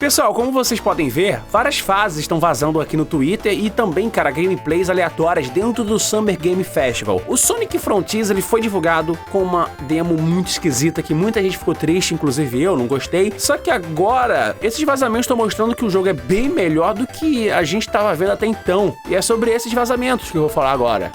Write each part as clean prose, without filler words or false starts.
Pessoal, como vocês podem ver, várias fases estão vazando aqui no Twitter e também, cara, gameplays aleatórias dentro do Summer Game Festival. O Sonic Frontiers, ele foi divulgado com uma demo muito esquisita que muita gente ficou triste, inclusive eu, não gostei. Só que agora, esses vazamentos estão mostrando que o jogo é bem melhor do que a gente estava vendo até então. E é sobre esses vazamentos que eu vou falar agora.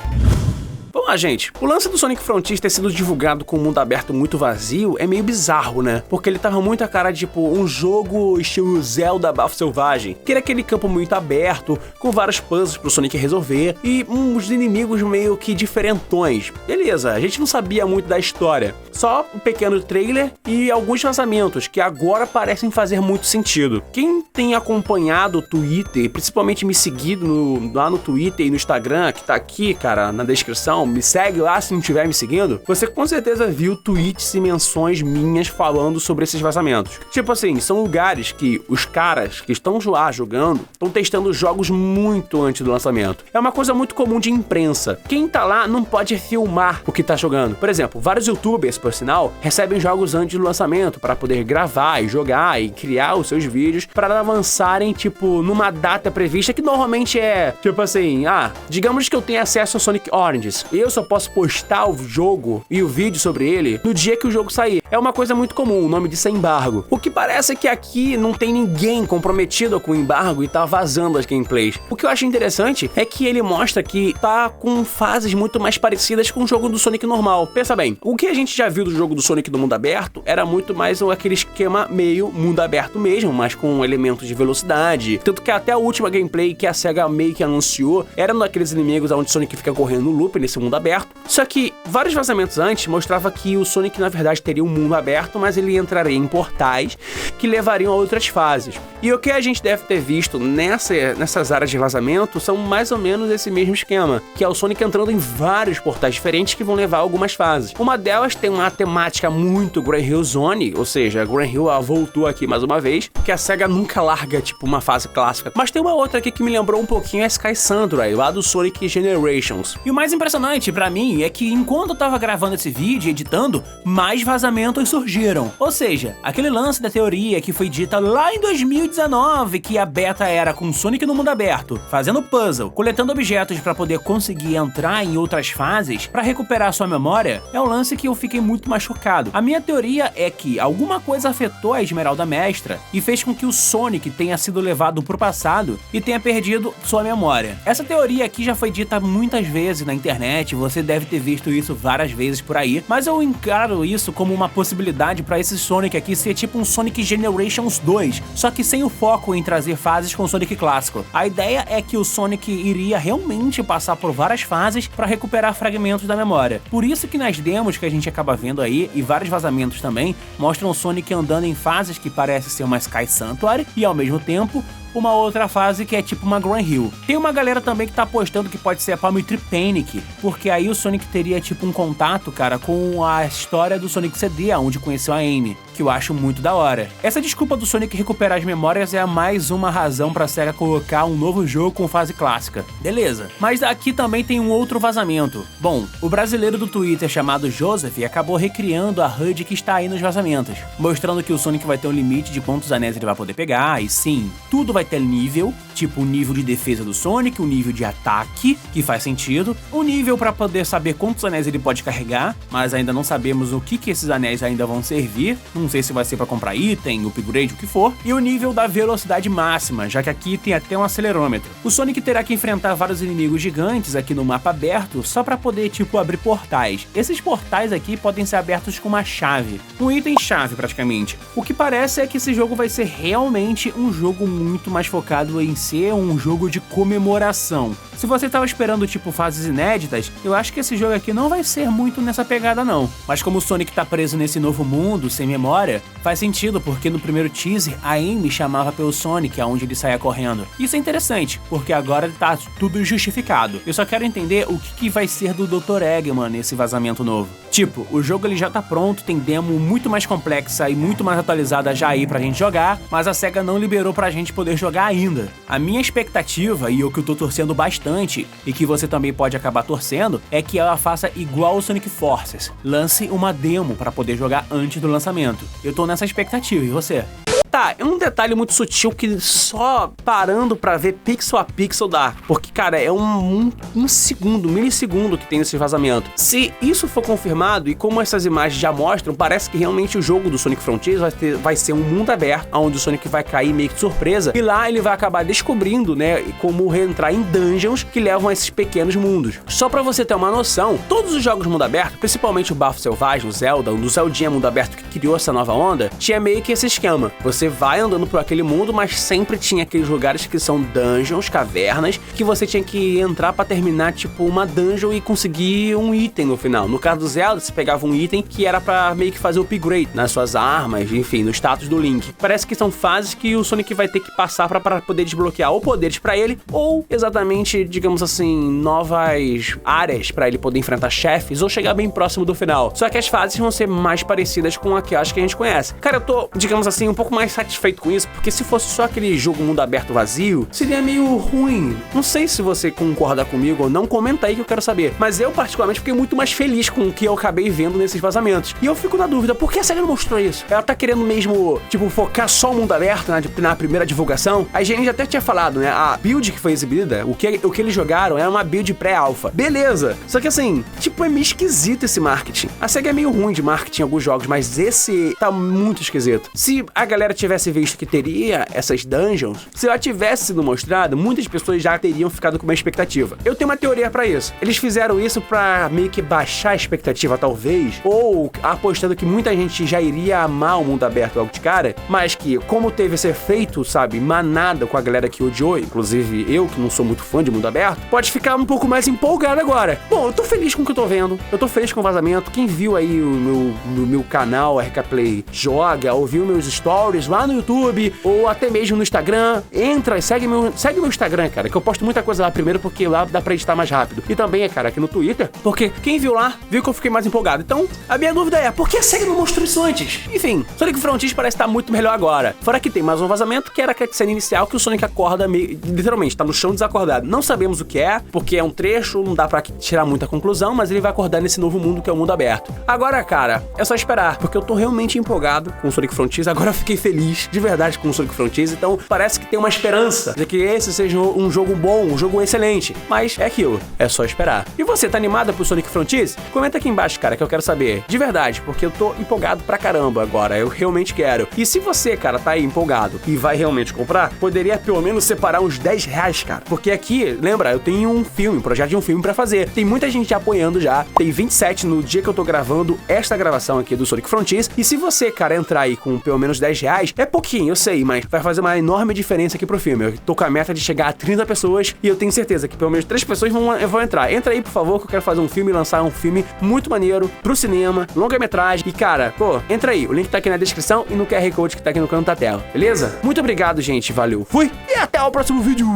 Vamos lá, gente. O lance do Sonic Frontiers ter sido divulgado com um mundo aberto muito vazio é meio bizarro, né? Porque ele tava muito a cara de, tipo, um jogo estilo Zelda Bafo Selvagem, que era aquele campo muito aberto, com vários puzzles pro Sonic resolver, e uns inimigos meio que diferentões. Beleza, a gente não sabia muito da história. Só um pequeno trailer e alguns vazamentos que agora parecem fazer muito sentido. Quem tem acompanhado o Twitter, principalmente me seguido lá no Twitter e no Instagram, que tá aqui, cara, na descrição, me segue lá se não estiver me seguindo, você com certeza viu tweets e menções minhas falando sobre esses vazamentos. Tipo assim, são lugares que os caras que estão lá jogando estão testando jogos muito antes do lançamento. É uma coisa muito comum de imprensa. Quem tá lá não pode filmar o que tá jogando. Por exemplo, vários youtubers, por sinal, recebem jogos antes do lançamento para poder gravar e jogar e criar os seus vídeos para avançarem, tipo, numa data prevista que normalmente é, tipo assim, digamos que eu tenha acesso ao Sonic Oranges. Eu só posso postar o jogo e o vídeo sobre ele no dia que o jogo sair. É uma coisa muito comum, o nome disso é embargo. O que parece é que aqui não tem ninguém comprometido com o embargo e tá vazando as gameplays. O que eu acho interessante é que ele mostra que tá com fases muito mais parecidas com o jogo do Sonic normal. Pensa bem, o que a gente já viu do jogo do Sonic do mundo aberto era muito mais aquele esquema meio mundo aberto mesmo, mas com elementos de velocidade. Tanto que até a última gameplay que a SEGA meio que anunciou era naqueles inimigos onde o Sonic fica correndo no loop nesse mundo aberto. Só que vários vazamentos antes mostrava que o Sonic na verdade teria um mundo aberto, mas ele entraria em portais que levariam a outras fases. E o que a gente deve ter visto nessas áreas de vazamento são mais ou menos esse mesmo esquema, que é o Sonic entrando em vários portais diferentes que vão levar a algumas fases. Uma delas tem uma temática muito Green Hill Zone, ou seja, a Green Hill voltou aqui mais uma vez, que a SEGA nunca larga tipo uma fase clássica. Mas tem uma outra aqui que me lembrou um pouquinho a Sky Sanctuary, lá do Sonic Generations. E o mais impressionante pra mim é que enquanto eu tava gravando esse vídeo e editando, mais vazamentos surgiram. Ou seja, aquele lance da teoria que foi dita lá em 2019 que a beta era com Sonic no mundo aberto, fazendo puzzle, coletando objetos pra poder conseguir entrar em outras fases pra recuperar sua memória, é um lance que eu fiquei muito mais chocado. A minha teoria é que alguma coisa afetou a Esmeralda Mestra e fez com que o Sonic tenha sido levado pro passado e tenha perdido sua memória. Essa teoria aqui já foi dita muitas vezes na internet, você deve ter visto isso várias vezes por aí, mas eu encaro isso como uma possibilidade pra esse Sonic aqui ser tipo um Sonic Generations 2, só que sem o foco em trazer fases com o Sonic clássico. A ideia é que o Sonic iria realmente passar por várias fases pra recuperar fragmentos da memória. Por isso que nas demos que a gente acaba vendo aí, e vários vazamentos também, mostram o Sonic andando em fases que parece ser uma Sky Sanctuary e ao mesmo tempo uma outra fase que é tipo uma Green Hill. Tem uma galera também que tá apostando que pode ser a Palm Tree Panic, porque aí o Sonic teria tipo um contato, cara, com a história do Sonic CD, onde conheceu a Amy, que eu acho muito da hora. Essa desculpa do Sonic recuperar as memórias é mais uma razão pra SEGA colocar um novo jogo com fase clássica. Beleza. Mas aqui também tem um outro vazamento. Bom, o brasileiro do Twitter chamado Joseph acabou recriando a HUD que está aí nos vazamentos, mostrando que o Sonic vai ter um limite de quantos anéis ele vai poder pegar, e sim, tudo vai ter nível, tipo o nível de defesa do Sonic, o nível de ataque, que faz sentido, o nível pra poder saber quantos anéis ele pode carregar, mas ainda não sabemos o que esses anéis ainda vão servir, não sei se vai ser pra comprar item, upgrade, o que for, e o nível da velocidade máxima, já que aqui tem até um acelerômetro. O Sonic terá que enfrentar vários inimigos gigantes aqui no mapa aberto, só pra poder, tipo, abrir portais. Esses portais aqui podem ser abertos com uma chave, um item-chave praticamente. O que parece é que esse jogo vai ser realmente um jogo muito mais focado em ser um jogo de comemoração. Se você estava esperando tipo fases inéditas, eu acho que esse jogo aqui não vai ser muito nessa pegada não. Mas como o Sonic tá preso nesse novo mundo, sem memória, faz sentido porque no primeiro teaser a Amy chamava pelo Sonic aonde ele saía correndo. Isso é interessante, porque agora tá tudo justificado. Eu só quero entender o que vai ser do Dr. Eggman nesse vazamento novo. Tipo, o jogo ele já tá pronto, tem demo muito mais complexa e muito mais atualizada já aí pra gente jogar, mas a SEGA não liberou pra gente poder jogar ainda. A minha expectativa, e o que eu tô torcendo bastante, e que você também pode acabar torcendo, é que ela faça igual o Sonic Forces, lance uma demo pra poder jogar antes do lançamento. Eu tô nessa expectativa, e você? Tá, Tá, é um detalhe muito sutil que só parando pra ver pixel a pixel dá. Porque, cara, é um milissegundo que tem nesse vazamento. Se isso for confirmado, e como essas imagens já mostram, parece que realmente o jogo do Sonic Frontiers vai ser um mundo aberto, onde o Sonic vai cair meio que de surpresa, e lá ele vai acabar descobrindo, né, como reentrar em dungeons que levam a esses pequenos mundos. Só pra você ter uma noção, todos os jogos mundo aberto, principalmente o Bafo Selvagem, o Zelda, o Zeldinha mundo aberto que criou essa nova onda, tinha meio que esse esquema. Você vai andando por aquele mundo, mas sempre tinha aqueles lugares que são dungeons, cavernas, que você tinha que entrar pra terminar, tipo, uma dungeon e conseguir um item no final. No caso do Zelda, você pegava um item que era pra meio que fazer o upgrade nas suas armas, enfim, no status do Link. Parece que são fases que o Sonic vai ter que passar pra poder desbloquear ou poderes pra ele, ou exatamente, digamos assim, novas áreas pra ele poder enfrentar chefes ou chegar bem próximo do final. Só que as fases vão ser mais parecidas com aquelas que a gente conhece. Cara, eu tô, digamos assim, um pouco mais satisfeito com isso, porque se fosse só aquele jogo mundo aberto vazio, seria meio ruim. Não sei se você concorda comigo ou não, comenta aí que eu quero saber. Mas eu, particularmente, fiquei muito mais feliz com o que eu acabei vendo nesses vazamentos. E eu fico na dúvida, por que a SEGA não mostrou isso? Ela tá querendo mesmo, tipo, focar só o mundo aberto na primeira divulgação? A gente até tinha falado, né? A build que foi exibida, o que eles jogaram era uma build pré-alpha. Beleza. Só que assim, tipo, é meio esquisito esse marketing. A SEGA é meio ruim de marketing em alguns jogos, mas esse tá muito esquisito. Se a galera tivesse visto que teria essas dungeons, se ela tivesse sido mostrada, muitas pessoas já teriam ficado com uma expectativa. Eu tenho uma teoria pra isso. Eles fizeram isso pra meio que baixar a expectativa, talvez, ou apostando que muita gente já iria amar o mundo aberto logo de cara, mas que, como teve esse efeito, sabe, manada com a galera que odiou, inclusive eu, que não sou muito fã de mundo aberto, pode ficar um pouco mais empolgado agora. Bom, eu tô feliz com o que eu tô vendo, eu tô feliz com o vazamento. Quem viu aí o meu canal RK Play joga, ou viu meus stories lá no YouTube, ou até mesmo no Instagram, entra e segue meu Instagram, cara, que eu posto muita coisa lá primeiro, porque lá dá pra editar mais rápido. E também, cara, aqui no Twitter, porque quem viu lá, viu que eu fiquei mais empolgado. Então, a minha dúvida é, por que a SEGA não mostrou isso antes? Enfim, Sonic Frontiers parece estar muito melhor agora. Fora que tem mais um vazamento, que era a cutscene inicial, que o Sonic acorda literalmente, tá no chão desacordado. Não sabemos o que é, porque é um trecho, não dá pra tirar muita conclusão, mas ele vai acordar nesse novo mundo que é o mundo aberto. Agora, cara, é só esperar, porque eu tô realmente empolgado com o Sonic Frontiers. Agora eu fiquei feliz, de verdade, com o Sonic Frontiers, então parece que tem uma esperança de que esse seja um jogo bom, um jogo excelente. Mas é aquilo, é só esperar. E você, tá animada pro Sonic Frontiers? Comenta aqui embaixo, cara, que eu quero saber, de verdade, porque eu tô empolgado pra caramba agora, eu realmente quero. E se você, cara, tá aí empolgado e vai realmente comprar, poderia pelo menos separar uns R$10, cara, porque aqui, lembra, eu tenho um projeto de um filme pra fazer. Tem muita gente apoiando já, tem 27 no dia que eu tô gravando esta gravação aqui do Sonic Frontiers, e se você, cara, entrar aí com pelo menos R$10, é pouquinho, eu sei, mas vai fazer uma enorme diferença aqui pro filme. Eu tô com a meta de chegar a 30 pessoas, e eu tenho certeza que pelo menos 3 pessoas vão entrar. Entra aí, por favor, que eu quero fazer um filme e lançar um filme muito maneiro pro cinema, longa-metragem, e cara, pô, entra aí, o link tá aqui na descrição e no QR Code que tá aqui no canto da tela, beleza? Muito obrigado, gente, valeu, fui, e até o próximo vídeo!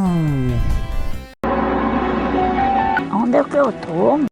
Onde é que eu tô?